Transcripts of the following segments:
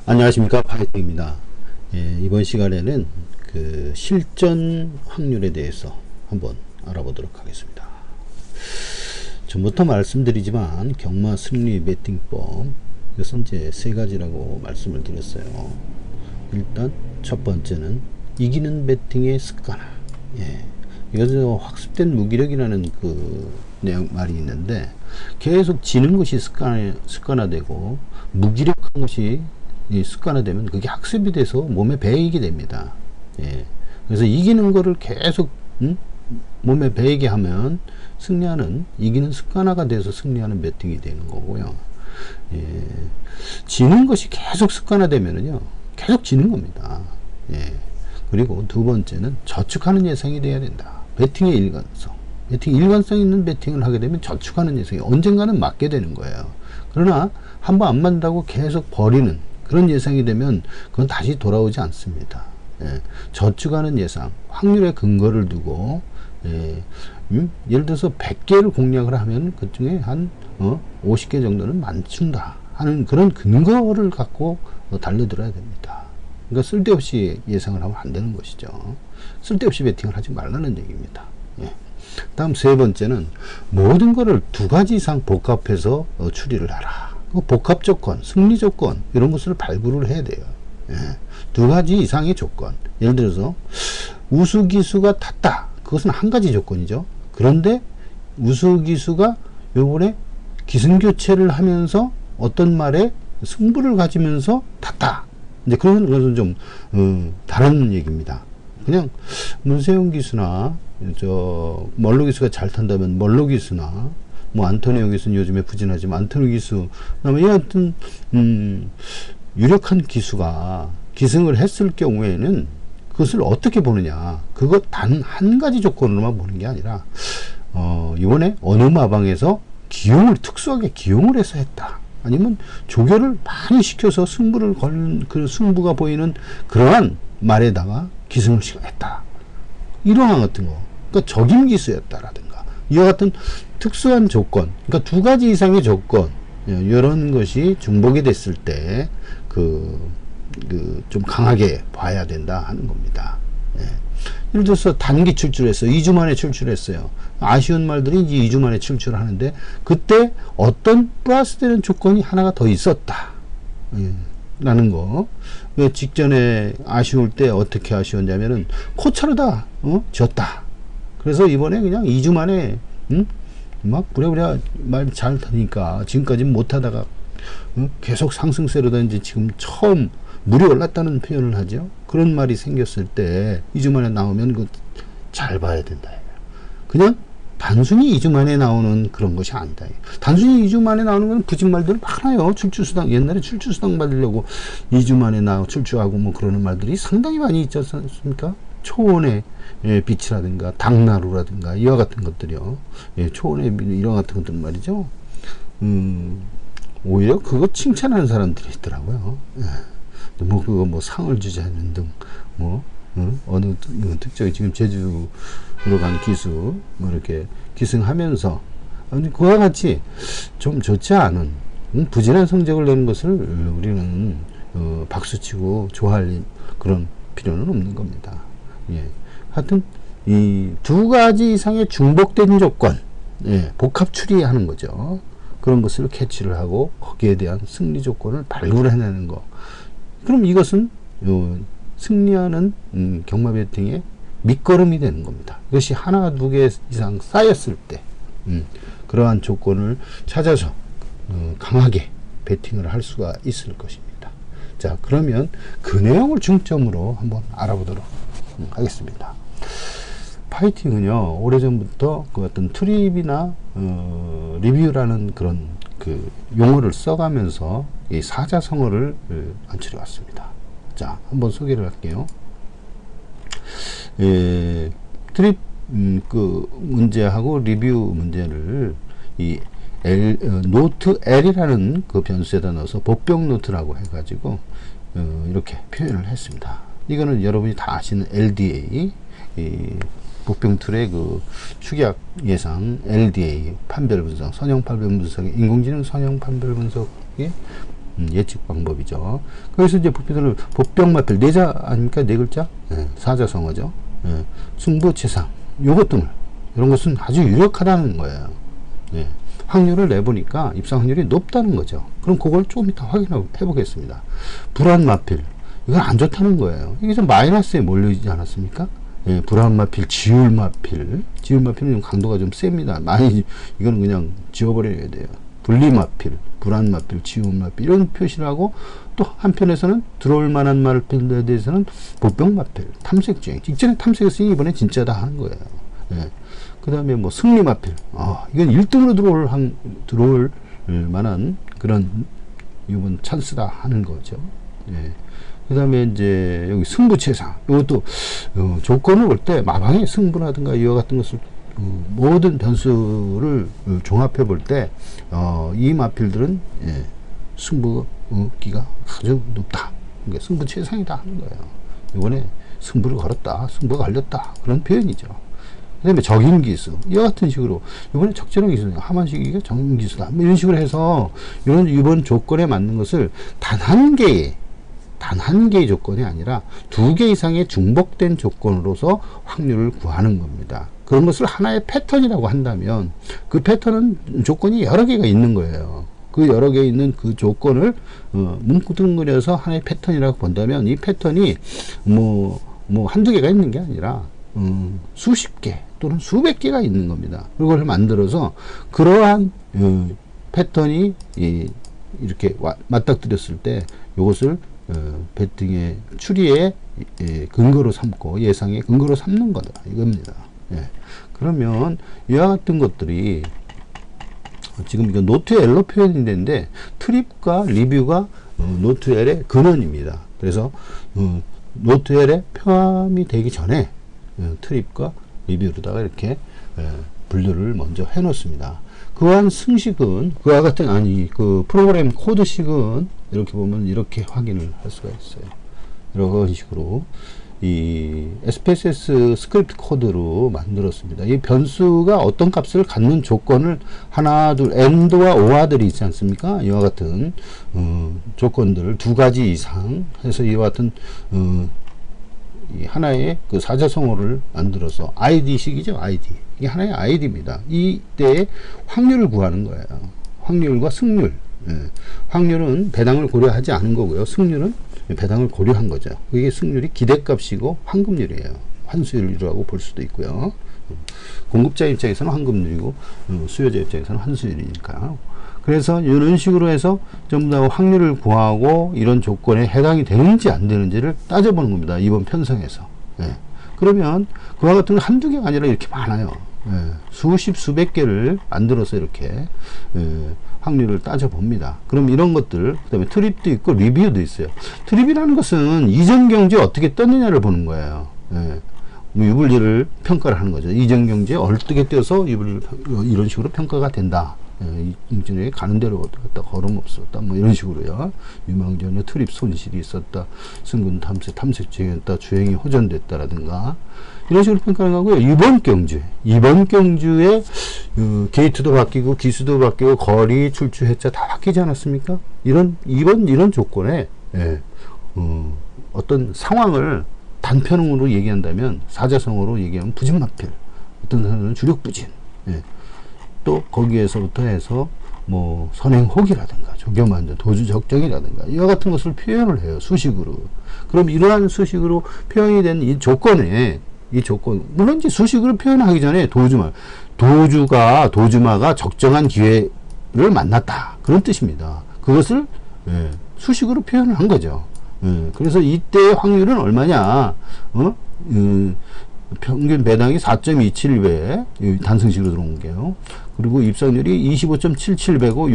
안녕하십니까, 파이팅입니다. 이번 시간에는 그 실전 확률에 대해서 한번 알아보도록 하겠습니다. 전부터 말씀드리지만 경마 승리 배팅법, 이것은 이제 세 가지라고 말씀을 드렸어요. 일단 첫 번째는 이기는 배팅의 습관화. 이것은 학습된 무기력이라는 그 내용 말이 있는데, 계속 지는 것이 습관화되고 무기력한 것이 습관화되면 그게 학습이 돼서 몸에 배이게 됩니다. 그래서 이기는 거를 계속 몸에 배이게 하면 승리하는, 이기는 습관화가 돼서 승리하는 배팅이 되는 거고요. 지는 것이 계속 습관화되면은요, 계속 지는 겁니다. 그리고 두 번째는 저축하는 예상이 돼야 된다. 배팅의 일관성. 일관성 있는 배팅을 하게 되면 저축하는 예상이 언젠가는 맞게 되는 거예요. 그러나 한번 안 맞는다고 계속 버리는 그런 예상이 되면 그건 다시 돌아오지 않습니다. 저축하는 예상, 확률에 근거를 두고, 예를 들어서 100개를 공략을 하면 그 중에 한 50개 정도는 맞춘다 하는 그런 근거를 갖고 달려들어야 됩니다. 그러니까 쓸데없이 예상을 하면 안 되는 것이죠. 쓸데없이 베팅을 하지 말라는 얘기입니다. 다음 세 번째는 모든 거를 두 가지 이상 복합해서 추리를 하라. 복합 조건, 승리 조건, 이런 것을 발굴을 해야 돼요. 두 가지 이상의 조건. 예를 들어서 우수기수가 탔다. 그것은 한 가지 조건이죠. 그런데 우수기수가 요번에 기승교체를 하면서 어떤 말에 승부를 가지면서 탔다. 이제 그런 것은 좀 다른 얘기입니다. 그냥 문세영 기수나 멀로 기수가 잘 탄다면 멀로 기수나, 뭐 안토니오 기수는 요즘에 부진하지만 안토니오 기수, 그다음에 이 같은 유력한 기수가 기승을 했을 경우에는 그것을 어떻게 보느냐, 그거 단 한 가지 조건으로만 보는 게 아니라 이번에 어느 마방에서 특수하게 기용을 해서 했다, 아니면 조결을 많이 시켜서 승부를 걸, 그 승부가 보이는 그러한 말에다가 기승을 했다, 이러한 같은 거, 그러니까 적임기수였다라든가 이와 같은 특수한 조건, 그러니까 두 가지 이상의 조건, 이런 것이 중복이 됐을 때 좀 강하게 봐야 된다 하는 겁니다. 예를 들어서 단기 출출했어요. 2주 만에 출출했어요. 아쉬운 말들이 이제 2주 만에 출출하는데, 그때 어떤 플러스 되는 조건이 하나가 더 있었다 라는 거. 왜 직전에 아쉬울 때 어떻게 아쉬웠냐면은 코차르다 졌다. 그래서 이번에 그냥 2주 만에 막 부랴부랴 말 잘 타니까 지금까지 못하다가 계속 상승세로다 이제 지금 처음 물이 올랐다는 표현을 하죠. 그런 말이 생겼을 때 2주 만에 나오면 그 잘 봐야 된다. 그냥 단순히 2주 만에 나오는 그런 것이 아니다. 단순히 2주 만에 나오는 건 부진말들 많아요. 출주수당, 옛날에 출주수당 받으려고 2주 만에 출주하고 뭐 그러는 말들이 상당히 많이 있지 않습니까? 초원의 빛이라든가 당나루라든가 이와 같은 것들이요. 초원의 빛, 이런 같은 것들 말이죠. 오히려 그거 칭찬하는 사람들이 있더라고요. 뭐 그거 뭐 상을 주자는 등 어느 특정, 지금 제주로 간 기수 뭐 이렇게 기승하면서 그와 같이 좀 좋지 않은 부진한 성적을 내는 것을 우리는 박수치고 좋아할 그런 필요는 없는 겁니다. 하여튼 이 두 가지 이상의 중복된 조건, 복합 추리하는 거죠. 그런 것을 캐치를 하고 거기에 대한 승리 조건을 발굴해내는 거. 그럼 이것은 승리하는 경마 배팅의 밑거름이 되는 겁니다. 이것이 하나 두 개 이상 쌓였을 때 그러한 조건을 찾아서 강하게 배팅을 할 수가 있을 것입니다. 자, 그러면 그 내용을 중점으로 한번 알아보도록 하겠습니다. 파이팅은요, 오래전부터 그 어떤 트립이나 리뷰라는 그런 그 용어를 써가면서 이 사자성어를 안출해 왔습니다. 자, 한번 소개를 할게요. 트립 그 문제하고 리뷰 문제를 이 노트 L이라는 그 변수에다 넣어서 복병 노트라고 해가지고 이렇게 표현을 했습니다. 이거는 여러분이 다 아시는 LDA, 복병 툴의 그 축약 예상, LDA 판별 분석, 선형 판별 분석의 인공지능 선형 판별 분석의 예측 방법이죠. 그래서 이제 부피들을 복병마필 네자 아닙니까? 네 글자? 예, 사자성어죠. 예, 승부치상 요것 등을 이런 것은 아주 유력하다는 거예요. 예, 확률을 내보니까 입상 확률이 높다는 거죠. 그럼 그걸 조금 이따 확인해 보겠습니다. 불안마필 이건 안 좋다는 거예요. 이게 좀 마이너스에 몰려있지 않았습니까? 예, 불안마필, 지울마필. 지울마필은 강도가 좀 셉니다. 많이, 이거는 그냥 지워버려야 돼요. 분리마필, 불안마필, 지울마필, 이런 표시를 하고, 또 한편에서는 들어올 만한 마필에 대해서는 복병마필, 탐색주행. 직전에 탐색했으니 이번에 진짜다 하는 거예요. 예. 그 다음에 뭐 승리마필. 이건 1등으로 들어올 만한 그런, 이번 찬스다 하는 거죠. 예. 그 다음에 이제 여기 승부채상 이것도 조건을 볼 때 마방의 승부라든가 이와 같은 것을 모든 변수를 종합해 볼 때 이 마필들은 예, 승부기가 아주 높다. 그러니까 승부채상이다 하는 거예요. 이번에 승부를 걸었다, 승부가 걸렸다 그런 표현이죠. 그 다음에 적임기수 이와 같은 식으로 이번에 적절한 기수 하만시기가 적임기수다 뭐 이런 식으로 해서 이번 조건에 맞는 것을 단 한 개의 조건이 아니라 2개 이상의 중복된 조건으로서 확률을 구하는 겁니다. 그런 것을 하나의 패턴이라고 한다면 그 패턴은 조건이 여러 개가 있는 거예요. 그 여러 개 있는 그 조건을 뭉뚱그려서 하나의 패턴이라고 본다면 이 패턴이 뭐 한두 개가 있는 게 아니라 수십 개 또는 수백 개가 있는 겁니다. 그걸 만들어서 그러한 패턴이 이렇게 맞닥뜨렸을 때 이것을 배팅의 추리의 근거로 삼고 예상의 근거로 삼는 거다 이겁니다. 예. 그러면 이와 같은 것들이 지금 이거 노트 L로 표현이 되는데 트립과 리뷰가 노트 L의 근원입니다. 그래서 노트 L에 포함이 되기 전에 트립과 리뷰로다가 이렇게 분류를 먼저 해 놓습니다. 그한 승식은 그와 같은 그 프로그램 코드식은 이렇게 보면 이렇게 확인을 할 수가 있어요. 이런 식으로 이 SPSS 스크립트 코드로 만들었습니다. 이 변수가 어떤 값을 갖는 조건을 하나, 둘, AND와 OR들이 있지 않습니까? 이와 같은 조건들을 2가지 이상 해서 이와 같은 이 하나의 그 사자성어를 만들어서 ID식이죠. ID. 이게 하나의 ID입니다. 이때의 확률을 구하는 거예요. 확률과 승률. 예. 확률은 배당을 고려하지 않은 거고요. 승률은 배당을 고려한 거죠. 이게 승률이 기대값이고 환급률이에요. 환수율이라고 볼 수도 있고요. 공급자 입장에서는 환급률이고 수요자 입장에서는 환수율이니까요. 그래서 이런 식으로 해서 전부 다 확률을 구하고 이런 조건에 해당이 되는지 안 되는지를 따져보는 겁니다. 이번 편성에서. 예. 그러면 그와 같은 건 한두 개가 아니라 이렇게 많아요. 예. 수십 수백 개를 만들어서 이렇게 확률을 따져봅니다. 그럼 이런 것들, 그 다음에 트립도 있고 리뷰도 있어요. 트립이라는 것은 이전 경제에 어떻게 떴느냐를 보는 거예요. 예. 유불리를 평가를 하는 거죠. 이전 경제에 어떻게 뛰어서 유불리 이런 식으로 평가가 된다. 인증에 가는 대로 갔다 걸음 없었다 뭐 이런 식으로요. 유망전에 트립 손실이 있었다, 승군 탐색 중이었다, 주행이 호전됐다라든가 이런 식으로 평가를 하고요. 이번 경주에 게이트도 바뀌고 기수도 바뀌고 거리 출주 해자 다 바뀌지 않았습니까? 이런 조건에 어떤 상황을 단편으로 얘기한다면 사자성어로 얘기하면 부진마필, 어떤 사람은 주력부진, 또 거기에서부터 해서 뭐 선행혹이라든가 조겸안전 도주 적정이라든가 이와 같은 것을 표현을 해요. 수식으로. 그럼 이러한 수식으로 표현이 된 이 조건에 물론 이제 수식으로 표현하기 전에 도주마가 적정한 기회를 만났다 그런 뜻입니다. 그것을 수식으로 표현을 한 거죠. 그래서 이때의 확률은 얼마냐? 평균 배당이 4.27배 단승식으로 들어온 게요. 그리고 입상률이 25.77배고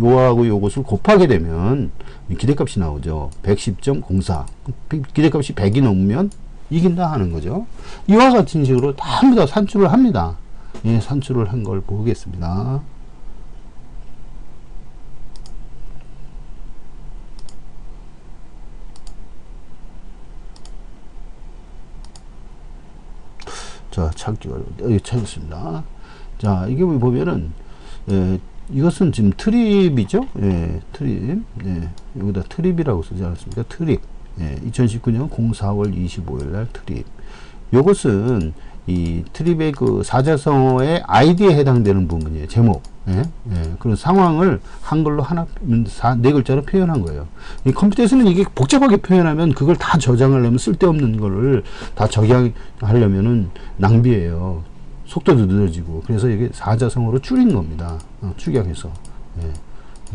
요하고 요것을 곱하게 되면 기대값이 나오죠. 110.04. 기대값이 100이 넘으면 이긴다 하는 거죠. 이와 같은 식으로 전부 다 산출을 합니다. 예, 산출을 한 걸 보겠습니다. 자, 찾기가 여기 찾았습니다. 자, 이게 보면은 이것은 지금 트립이죠. 예, 트립. 예, 여기다 트립이라고 쓰지 않았습니까? 트립. 예, 2019년 04월 25일 날 트립. 요것은 이 트립의 그 사자성어의 아이디에 해당되는 부분이에요. 제목. 예? 예, 그런 상황을 한글로 네 글자로 표현한 거예요. 이 컴퓨터에서는 이게 복잡하게 표현하면 그걸 다 저장하려면 쓸데없는 거를 다 저장하려면은 낭비예요. 속도도 늦어지고. 그래서 이게 사자성어로 줄인 겁니다. 축약해서. 예,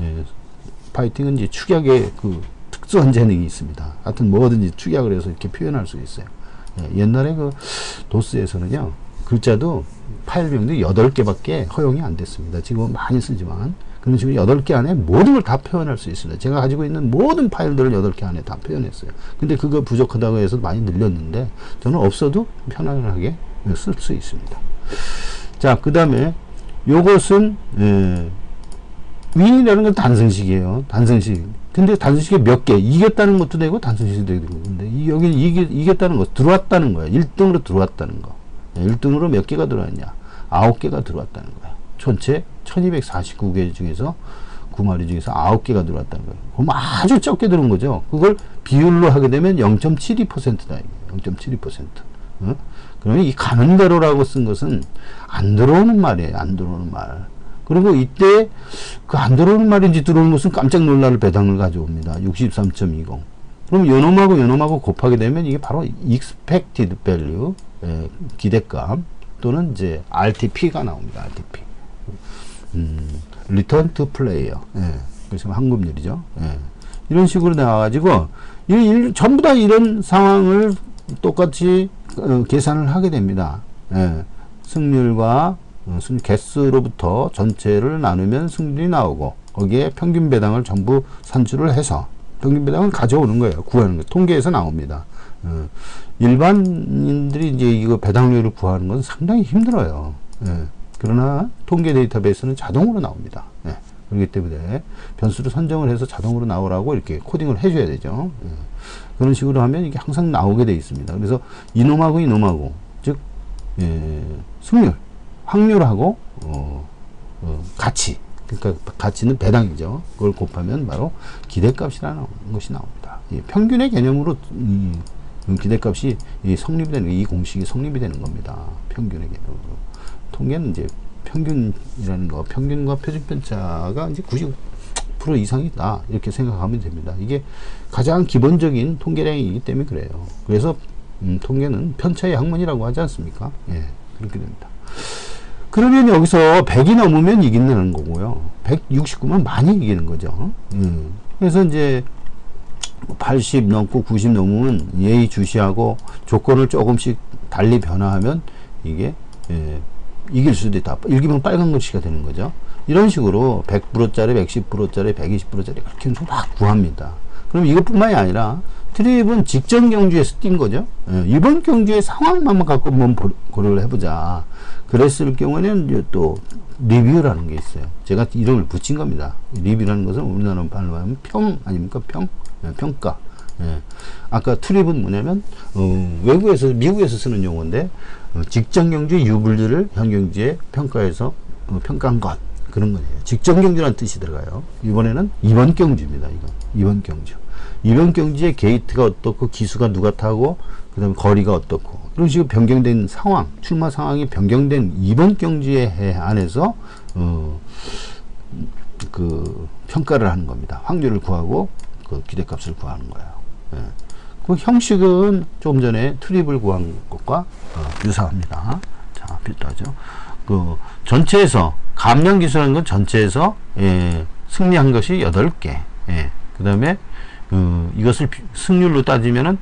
예. 파이팅은 이제 축약의 그 특수한 재능이 있습니다. 하여튼 뭐든지 축약을 해서 이렇게 표현할 수 있어요. 예, 옛날에 그 도스에서는요, 글자도 파일명도 8개밖에 허용이 안 됐습니다. 지금은 많이 쓰지만, 그런 식으로 8개 안에 모든 걸 다 표현할 수 있습니다. 제가 가지고 있는 모든 파일들을 8개 안에 다 표현했어요. 근데 그거 부족하다고 해서 많이 늘렸는데, 저는 없어도 편안하게 쓸 수 있습니다. 자, 그 다음에 요것은 윈이라는 건 단성식이에요. 단성식. 근데 단성식이 몇 개, 이겼다는 것도 되고 단성식이 되고, 근데 여기 이겼다는 거, 들어왔다는 거야. 1등으로 들어왔다는 거. 1등으로 몇 개가 들어왔냐? 9개가 들어왔다는 거야. 전체 1249개 중에서 9마리 중에서 9개가 들어왔다는 거예요. 그럼 아주 적게 들어온 거죠. 그걸 비율로 하게 되면 0.72%다. 0.72%. 어? 그러면 이 가는 대로라고 쓴 것은 안 들어오는 말이에요. 안 들어오는 말. 그리고 이때 그 안 들어오는 말인지 들어오는 것은 깜짝 놀랄 배당을 가져옵니다. 63.20. 그럼 요놈하고 곱하게 되면 이게 바로 expected value, 기대값 또는 이제 RTP가 나옵니다. RTP. return to player. 그래서 환급률이죠. 이런 식으로 나와가지고 전부 다 이런 상황을 똑같이 계산을 하게 됩니다. 승률과 개수로부터 전체를 나누면 승률이 나오고, 거기에 평균 배당을 전부 산출을 해서 평균 배당을 가져오는 거예요. 구하는 거예요. 통계에서 나옵니다. 일반인들이 이제 이거 배당률을 구하는 건 상당히 힘들어요. 그러나 통계 데이터베이스는 자동으로 나옵니다. 그렇기 때문에 변수를 선정을 해서 자동으로 나오라고 이렇게 코딩을 해줘야 되죠. 그런 식으로 하면 이게 항상 나오게 돼 있습니다. 그래서 이놈하고 즉 승률, 확률하고 가치, 그러니까 가치는 배당이죠. 그걸 곱하면 바로 기대값이라는 것이 나옵니다. 평균의 개념으로 기대값이 성립이 되는, 이 공식이 성립이 되는 겁니다. 평균의 개념으로. 통계는 이제 평균이라는 거, 평균과 표준 편차가 이제 90% 이상이다, 이렇게 생각하면 됩니다. 이게 가장 기본적인 통계량이기 때문에 그래요. 그래서 통계는 편차의 학문이라고 하지 않습니까? 예, 그렇게 됩니다. 그러면 여기서 100이 넘으면 이긴다는 거고요. 169면 많이 이기는 거죠. 그래서 이제 80 넘고 90 넘으면 예의주시하고 조건을 조금씩 달리 변화하면 이게 이길 수도 있다. 일기면 빨간 글씨가 되는 거죠. 이런 식으로 100%짜리, 110%짜리, 120%짜리 그렇게 해서 막 구합니다. 그럼 이것뿐만이 아니라 트립은 직전 경주에서 뛴 거죠. 이번 경주의 상황만 갖고 한번 고려를 해보자. 그랬을 경우에는 또 리뷰라는 게 있어요. 제가 이름을 붙인 겁니다. 리뷰라는 것은 우리나라 말로 하면 평 아닙니까? 평가. 아까 트립은 뭐냐면 외국에서, 미국에서 쓰는 용어인데 직전 경주 유불들을 현 경주에 평가해서 평가한 것, 그런 거예요. 직전 경주라는 뜻이 들어가요. 이번에는 이번 경주입니다. 이번 경주. 이번 경주의 게이트가 어떻고, 기수가 누가 타고, 그 다음에 거리가 어떻고, 이런 식으로 변경된 상황, 출마 상황이 변경된 이번 경주에 한해서 그 평가를 하는 겁니다. 확률을 구하고 그 기대값을 구하는 거예요. 그 형식은 좀 전에 트립을 구한 것과 유사합니다. 자, 비슷하죠. 그 전체에서 감량 기수라는 건 전체에서 승리한 것이 8개. 그 다음에 이것을 승률로 따지면은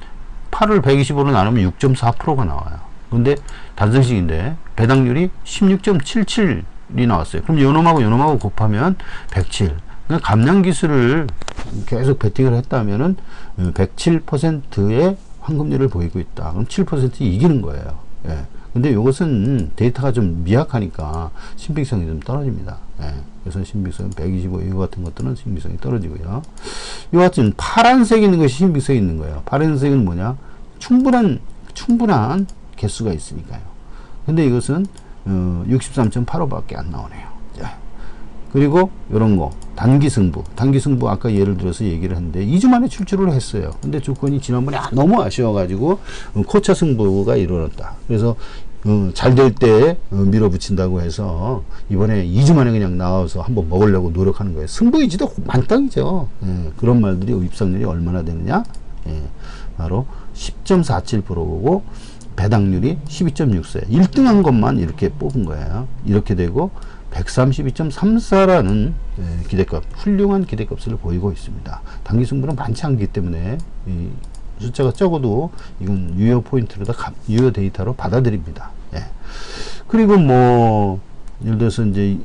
8을 125로 나누면 6.4%가 나와요. 근데 단성식인데 배당률이 16.77이 나왔어요. 그럼 요놈하고 곱하면 107. 그러니까 감량 기술을 계속 베팅을 했다면은 107%의 환급률을 보이고 있다. 그럼 7% 이기는 거예요. 근데 이것은 데이터가 좀 미약하니까 신빙성이 좀 떨어집니다. 그래서 신빙성 125 이거 같은 것들은 신빙성이 떨어지고요. 이와 같은 파란색 있는 것이 신빙성이 있는 거예요. 파란색은 뭐냐? 충분한 개수가 있으니까요. 근데 이것은 63.85밖에 안 나오네요. 자, 그리고 이런 거 단기 승부 아까 예를 들어서 얘기를 했는데 2주 만에 출주를 했어요. 근데 조건이 지난번에 너무 아쉬워 가지고 코차 승부가 일어났다. 그래서 잘 될 때 밀어붙인다고 해서 이번에 2주 만에 그냥 나와서 한번 먹으려고 노력하는 거예요. 승부의지도 만땅이죠. 예, 그런 말들이 입상률이 얼마나 되느냐, 예, 바로 10.47%고 배당률이 12.64. 1등한 것만 이렇게 뽑은 거예요. 이렇게 되고 132.34라는 기대값, 훌륭한 기대값을 보이고 있습니다. 단기 승부는 많지 않기 때문에 이 숫자가 적어도 이건 유효 포인트로 유효 데이터로 받아들입니다. 예. 그리고 뭐 예를 들어서 이제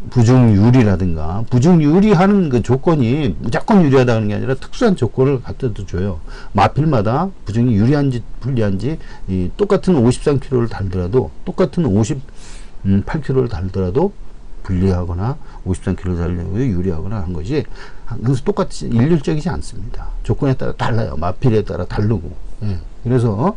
부중유리라든가, 부중유리하는 그 조건이 무조건 유리하다는 게 아니라 특수한 조건을 갖다도 줘요. 마필마다 부중이 유리한지 불리한지 똑같은 53kg를 달더라도, 똑같은 58kg를 달더라도 불리하거나 53kg 달려고 유리하거나 한 것이 그래서 똑같이 일률적이지 않습니다. 조건에 따라 달라요. 마필에 따라 다르고. 예. 그래서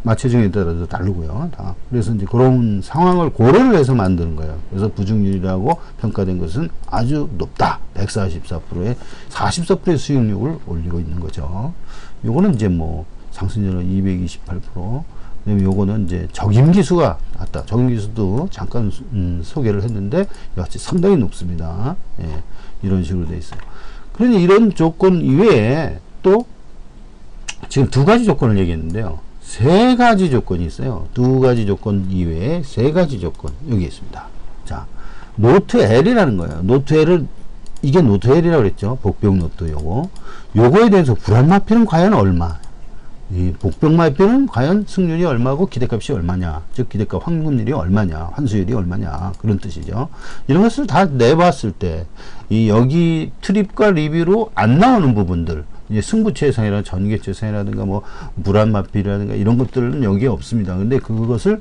마체중에 따라서 다르고요. 다. 그래서 이제 그런 상황을 고려를 해서 만드는 거예요. 그래서 부중률이라고 평가된 것은 아주 높다. 144%에 44%의 수익률을 올리고 있는 거죠. 요거는 이제 뭐 상승률은 228%. 그다음에 요거는 이제 적임기수가 낮다. 적임기수도 잠깐 소개를 했는데 역시 상당히 높습니다. 예, 이런 식으로 돼 있어요. 그러니 이런 조건 이외에 또 지금 두 가지 조건을 얘기했는데요. 세 가지 조건이 있어요. 두 가지 조건 이외에 세 가지 조건 여기 있습니다. 자, 노트 L이라는 거예요. 노트 L을 이게 노트 L이라고 그랬죠. 복병 노트 요거에 대해서 불안마필은 과연 얼마? 이 복병마필은 과연 승률이 얼마고 기대값이 얼마냐, 즉 기대값 환급률이 얼마냐, 환수율이 얼마냐, 그런 뜻이죠. 이런 것을 다 내봤을 때 이 여기 트립과 리뷰로 안 나오는 부분들, 이제 승부채상이나 전개채상이라든가 뭐 불안마필이라든가 이런 것들은 여기에 없습니다. 근데 그것을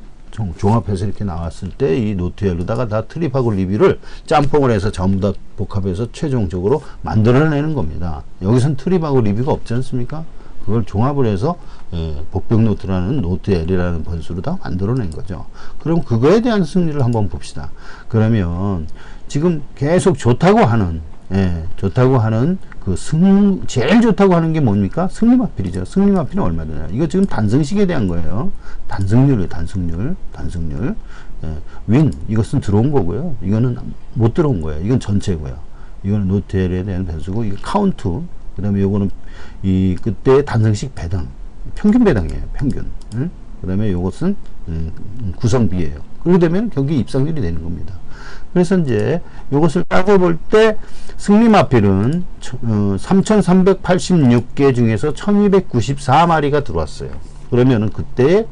종합해서 이렇게 나왔을 때 이 노트엘로다가 다 트립하고 리뷰를 짬뽕을 해서 전부 다 복합해서 최종적으로 만들어내는 겁니다. 여기선 트립하고 리뷰가 없지 않습니까? 그걸 종합을 해서 복병노트라는 노트L이라는 번수로 다 만들어낸 거죠. 그럼 그거에 대한 승리를 한번 봅시다. 그러면 지금 계속 좋다고 하는 그 제일 좋다고 하는 게 뭡니까? 승리마필이죠. 승리마필은 얼마 되냐? 이거 지금 단승식에 대한 거예요. 단승률. 윈, 이것은 들어온 거고요. 이거는 못 들어온 거예요. 이건 전체고요. 이거는 노트L에 대한 변수고, 이거 카운트. 그 다음에 요거는 그때 단승식 배당, 평균 배당이에요. 평균. 그 다음에 요것은 구성비예요. 그렇게 되면 경기 입상률이 되는 겁니다. 그래서 이제 요것을 따져 볼 때 승리마필은 3,386개 중에서 1,294마리가 들어왔어요. 그러면은 그때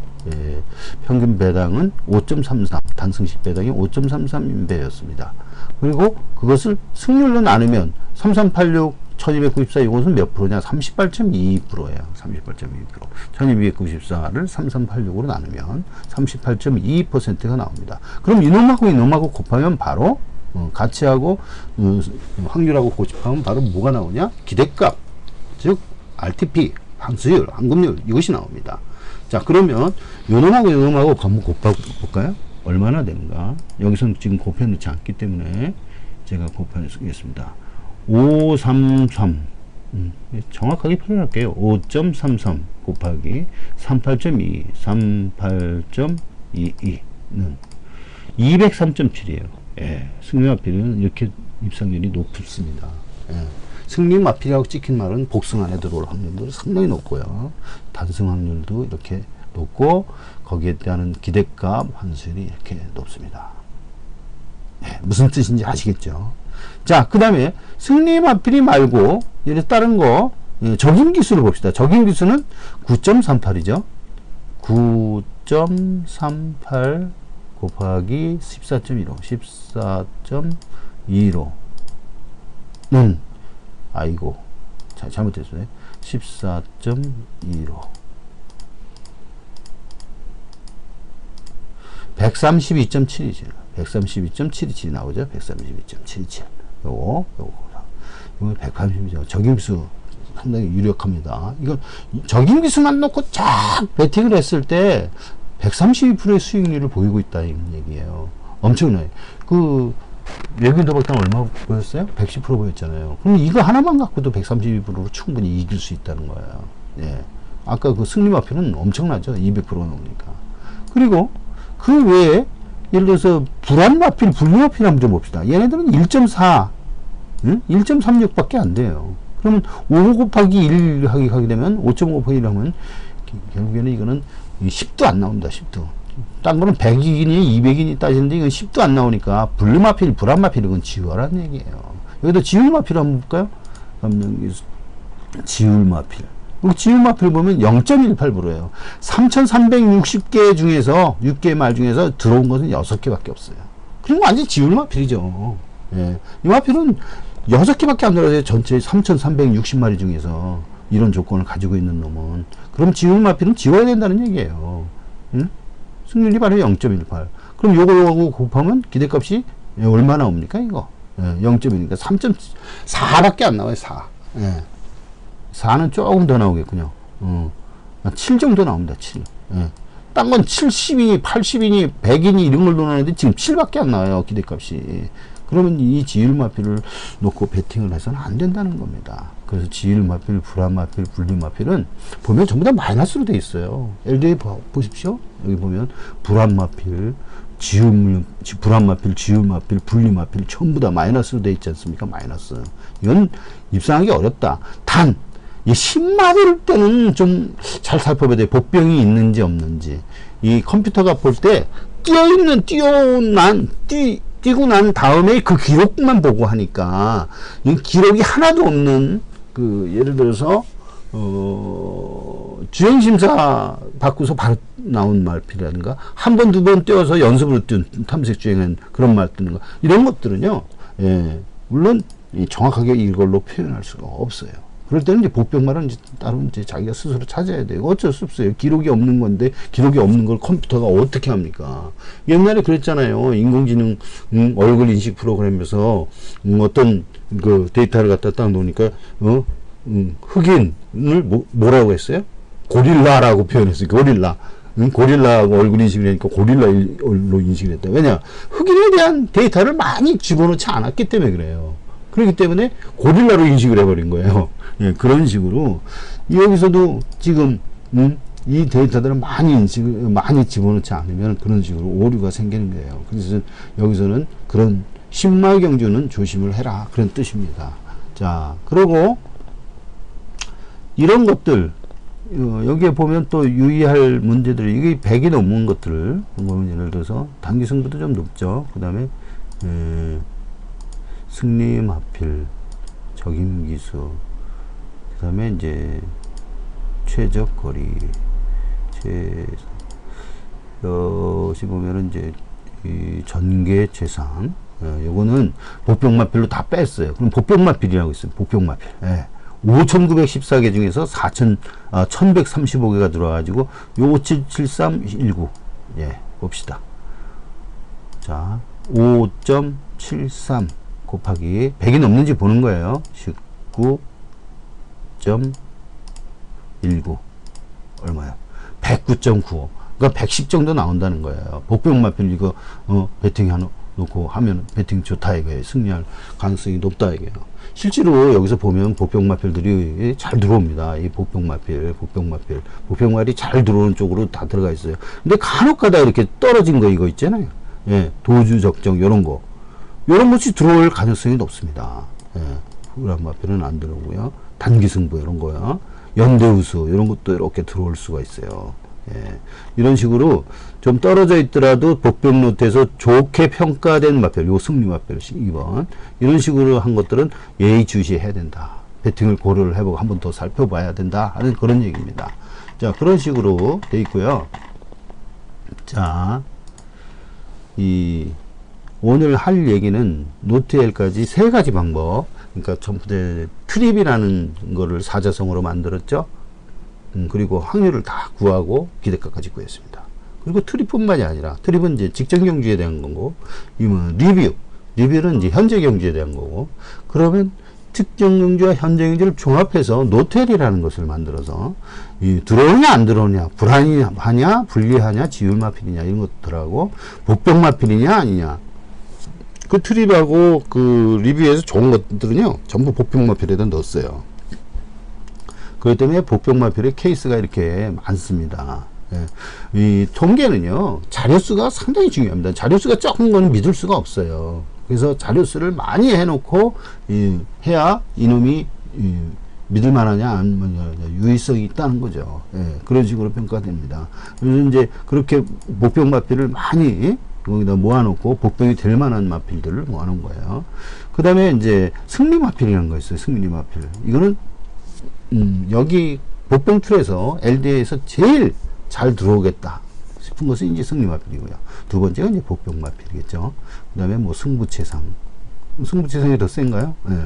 평균 배당은 5.33, 단승식 배당이 5.33인배였습니다. 그리고 그것을 승률로 나누면 3386 1294 이것은 몇 프로냐? 38.22%예요. 38.22%. 1294를 3386으로 나누면 38.22%가 나옵니다. 그럼 이놈하고 곱하면 바로 가치하고 확률하고 곱하면 바로 뭐가 나오냐? 기대값, 즉 RTP, 환수율, 환급률 이것이 나옵니다. 자, 그러면 요놈하고 한번 곱해볼까요? 얼마나 되는가? 여기서는 지금 곱해놓지 않기 때문에 제가 곱해보겠습니다. 533 정확하게 표현할게요. 5.33 곱하기 38.22 38.22는 203.7이에요. 승리마필은 이렇게 입상률이 높습니다. 승리마필이라고 찍힌 말은 복승 안에 들어올 확률도 상당히 높고요. 단승 확률도 이렇게 높고 거기에 따른 기대값 환수율이 이렇게 높습니다. 무슨 뜻인지 아시겠죠? 자, 그 다음에 승리마필이 말고 이제 다른 거 적임기수를 봅시다. 적임기수는 9.38이죠. 9.38 곱하기 14.15 14.25는 아이고 잘못했어요. 14.25 132.7이죠. 132.77이 나오죠. 132.77. 요거 132죠. 적임수 상당히 유력합니다. 이거 적임기수만 놓고 쫙 베팅을 했을 때 132%의 수익률을 보이고 있다는 얘기예요. 엄청나요. 그 외국인 도박단 얼마 보였어요? 110% 보였잖아요. 그럼 이거 하나만 갖고도 132%로 충분히 이길 수 있다는 거예요. 예. 아까 그 승리마필은 엄청나죠. 200%가 나오니까. 그리고 그 외에 예를 들어서 불안마필, 분리마필 한번 좀 봅시다. 얘네들은 1.4, 1.36밖에 안 돼요. 그러면 5 곱하기 1 하게 되면 5.5 곱하기 1 하면 결국에는 이거는 10도 안 나온다. 10도. 딴 거는 100이니 200이니 따지는데 이건 10도 안 나오니까 불리마필, 불안마필 이건 지우라는 얘기예요. 여기다 지울마필 한번 볼까요? 지울마필. 지울마필 보면 0.18%예요. 3,360개 중에서 6개 말 중에서 들어온 것은 6개밖에 없어요. 그럼 완전 지울마필이죠. 예. 이 마필은 6개밖에 안 들어가요. 전체 3,360마리 중에서 이런 조건을 가지고 있는 놈은. 그럼 지울마필은 지워야 된다는 얘기예요. 응? 승률이 바로 0.18. 그럼 요거하고 곱하면 기대값이 얼마 나옵니까, 이거? 예, 0.1이니까 3.4밖에 안 나와요, 4. 예. 4는 조금 더 나오겠군요. 7 정도 나옵니다, 7. 예. 딴 건 70이니, 80이니, 100이니 이런 걸 넣었는데 지금 7밖에 안 나와요, 기대값이. 그러면 이 지율마필을 놓고 베팅을 해서는 안 된다는 겁니다. 그래서 지율마필, 불안마필, 분리마필은 보면 전부 다 마이너스로 돼 있어요. LDA 보십시오. 여기 보면 불안마필, 불안마필, 지율마필, 분리마필 전부 다 마이너스로 돼 있지 않습니까? 마이너스. 이건 입상하기 어렵다. 단, 이 10마필 때는 좀 잘 살펴봐야 돼요. 복병이 있는지 없는지. 이 컴퓨터가 볼 때 뛰고 난 다음에 그 기록만 보고 하니까 이 기록이 하나도 없는 그 예를 들어서 주행심사 받고서 바로 나온 말필이라든가 한 번 두 번 떼어서 연습으로 뛴 탐색 주행한 그런 말 뜨는 거 이런 것들은요 물론 정확하게 이걸로 표현할 수가 없어요. 그럴 때는 이제 복병말은 이제 따로 이제 자기가 스스로 찾아야 돼요. 어쩔 수 없어요. 기록이 없는 건데 기록이 없는 걸 컴퓨터가 어떻게 합니까? 옛날에 그랬잖아요. 인공지능 얼굴 인식 프로그램에서 어떤 그 데이터를 갖다 딱 놓으니까 흑인을 뭐라고 했어요? 고릴라라고 표현했어요. 고릴라. 고릴라하고 얼굴 인식을 하니까 고릴라로 인식을 했다. 왜냐? 흑인에 대한 데이터를 많이 집어넣지 않았기 때문에 그래요. 그렇기 때문에 고릴라로 인식을 해버린 거예요. 예, 그런 식으로 여기서도 지금 이 데이터들을 많이 집어넣지 않으면 그런 식으로 오류가 생기는 거예요. 그래서 여기서는 그런 신말경주는 조심을 해라 그런 뜻입니다. 자, 그리고 이런 것들 여기에 보면 또 유의할 문제들이 이게 100이 넘는 것들을 보면 예를 들어서 단기 승부도 좀 높죠. 그 다음에 승리마필, 적임기수, 그 다음에 이제 최적거리, 여기 보면은 이제 이 전개최상, 요거는 복병마필로 다 뺐어요. 그럼 복병마필이라고 있어요. 복병마필. 예. 5,914개 중에서 1,135개가 들어와가지고 요 577319. 예, 봅시다. 자, 5.73 곱하기 100이 넘는지 보는 거예요. 19.19 얼마야? 109.95. 그러니까 110 정도 나온다는 거예요. 복병마필 이거 배팅 놓고 하면 배팅 좋다 이거예요. 승리할 가능성이 높다 이거예요. 실제로 여기서 보면 복병마필들이 잘 들어옵니다. 이 복병말이 잘 들어오는 쪽으로 다 들어가 있어요. 근데 간혹가다 이렇게 떨어진 거 이거 있잖아요. 예, 도주 적정 요런 거. 요런 것이 들어올 가능성이 높습니다. 예, 불안마필은 안 들어오고요. 단기승부 이런 거야. 연대우수 이런 것도 이렇게 들어올 수가 있어요. 예, 이런 식으로 좀 떨어져 있더라도 복병 노트에서 좋게 평가된 마필, 요 승리마필 2번 이런 식으로 한 것들은 예의주시해야 된다. 배팅을 고려를 해보고 한 번 더 살펴봐야 된다 하는 그런 얘기입니다. 자, 그런 식으로 돼 있고요. 자, 오늘 할 얘기는 노트 L까지 세 가지 방법, 그러니까 전부 다 트립이라는 거를 사자성어로 만들었죠. 그리고 확률을 다 구하고 기대값까지 구했습니다. 그리고 트립뿐만이 아니라 트립은 이제 직전 경주에 대한 거고, 이건 리뷰는 이제 현재 경주에 대한 거고, 그러면 측정 경지와 현재 경지를 종합해서 노텔이라는 것을 만들어서 들어오냐 안 들어오냐, 불안하냐 불리하냐, 지율마필이냐 이런 것들하고 복병마필이냐 아니냐, 그 트립하고 그 리뷰에서 좋은 것들은요 전부 복병마필에다 넣었어요. 그렇기 때문에 복병마필의 케이스가 이렇게 많습니다. 예. 이 통계는요 자료수가 상당히 중요합니다. 자료수가 적은 건 믿을 수가 없어요. 그래서 자료수를 많이 해놓고 해야 이놈이 믿을 만하냐 안 만하냐 유의성이 있다는 거죠. 예. 그런 식으로 평가됩니다. 그래서 이제 그렇게 복병마필을 많이 거기다 모아놓고 복병이 될 만한 마필들을 모아놓은 거예요. 그 다음에 이제 승리마필이라는 거 있어요. 승리마필. 이거는 여기 복병 툴에서 LDA에서 제일 잘 들어오겠다 싶은 것은 이제 승리마필이고요. 두 번째가 이제 복병마필이겠죠. 그 다음에 뭐 승부채상. 승부채상이 더 센가요? 네.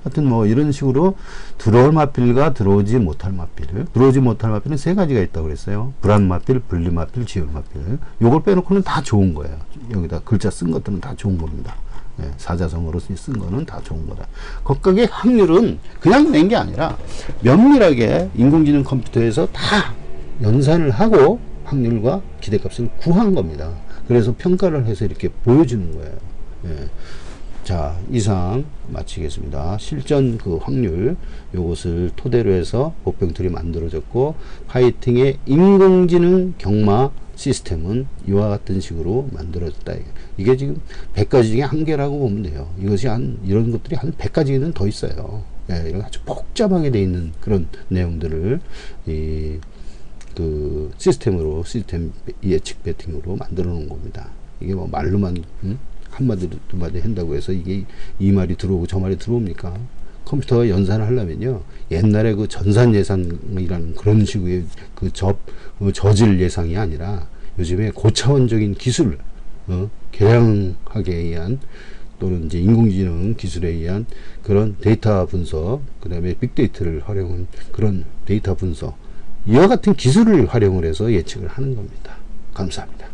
하여튼 뭐 이런 식으로 들어올 마필과 들어오지 못할 마필. 들어오지 못할 마필은 세 가지가 있다고 그랬어요. 불안마필, 분리마필, 지율마필. 요걸 빼놓고는 다 좋은 거예요. 여기다 글자 쓴 것들은 다 좋은 겁니다. 네, 사자성어로 쓴 거는 다 좋은 거다. 각각의 확률은 그냥 낸 게 아니라 면밀하게 인공지능 컴퓨터에서 다 연산을 하고 확률과 기대값을 구한 겁니다. 그래서 평가를 해서 이렇게 보여주는 거예요. 예. 자, 이상 마치겠습니다. 실전 그 확률 요것을 토대로 해서 복병툴이 만들어졌고, 파이팅의 인공지능 경마 시스템은 이와 같은 식으로 만들어졌다. 이게 지금 100가지 중에 한 개라고 보면 돼요. 이것이 이런 것들이 한 100가지는 더 있어요. 예, 이런 아주 복잡하게 돼 있는 그런 내용들을 그 시스템 예측 배팅으로 만들어 놓은 겁니다. 이게 뭐 말로만 한마디 두 마디 한다고 해서 이게 이 말이 들어오고 저 말이 들어옵니까? 컴퓨터가 연산을 하려면요 옛날에 그 전산 예상이라는 그런 식의 그 저질 예상이 아니라 요즘에 고차원적인 기술 계량학에 의한 또는 이제 인공지능 기술에 의한 그런 데이터 분석, 그 다음에 빅데이터를 활용한 그런 데이터 분석, 이와 같은 기술을 활용을 해서 예측을 하는 겁니다. 감사합니다.